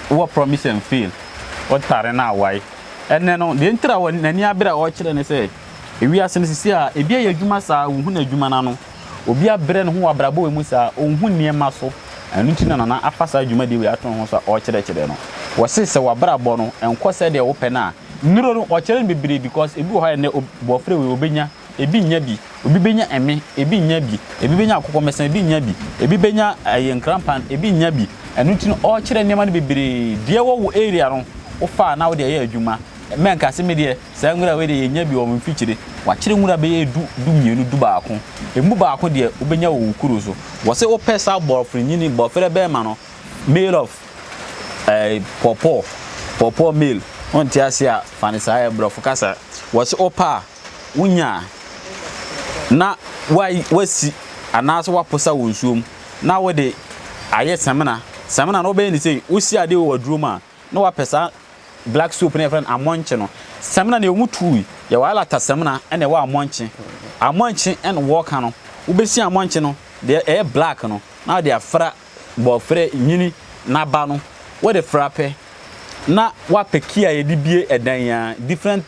what promise and fail. What tarena why? And then on the intra one, and Yabra orchard and say, if we are sincere, if you are Jumasa, Uhuna Jumanano, Obia Bren who are Brabo Musa, Uhun near Maso, and Nutinana, Afasa Jumadi, we are from orchard. Was this a Wabrabono and Cosa de Opena? No, orchard be because if you had no Bofre will be ya, a binyabi, Ubibenya and me, a binyabi, a bibenya Cocomas and binyabi, a bibenya, a young crampan, a binyabi, and Nutin orchard and Yaman be dear area. Ofa now the year Juma. Men Casimir, Sangra away the Yabi or featured it. Watching would be do you do back. A mubako dear Ubenya Kuruso was a opes out ball for Nini Boffer Bearmano, male of a poor male. On Tiasia, Fanisaya Brofocasa was opa, Unya. Now, why was he? And that's what Posa will zoom. Nowadays, I yet Samana no be say, Usia de or druma. No pesa black soup and friend amoncheno. Samana ne mutu ya wala ta samana and a wa amonchi and walk ano. Ubesi amoncheno, they air black no. Now they are fra bofre nyini na ba no. What the frappe na wa pekia ye dibie edan different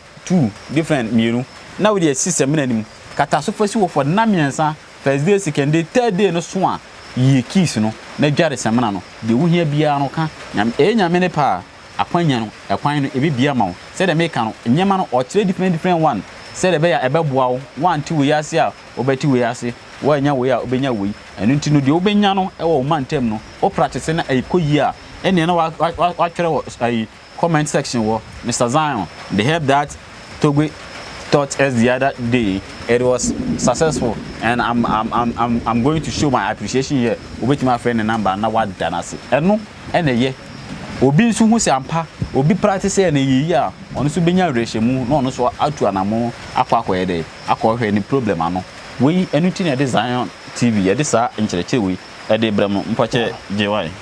different miru. Now we dey see samana nim. Kataso fasi wo for na miensa first day second day third day no so a ye keys no na dware samana no. De wo hia bia no ka nyame ne pa akwanya no ekwan no ebi bia ma wo say the make no nyama no o kire different one say the be ya ebeboa wo one ti we yase a obeti we yase wo anya we a obenya we enu nti no de obenya no e wo mantem no o practice na ekoyi a ene na wa twere wo comment section wo Mr. Zion they help that Togwe taught us the other day. It was successful, and I'm going to show my appreciation here. With my friend and number now what danasi. And no, and a year. Obi su hu se ampa, obi practice and a year. On so benya reshemu, no so atu anamo akwa kwede. Akwa any problem ano. We anything at Zion TV, at this in we at the Bremo Mpache JY.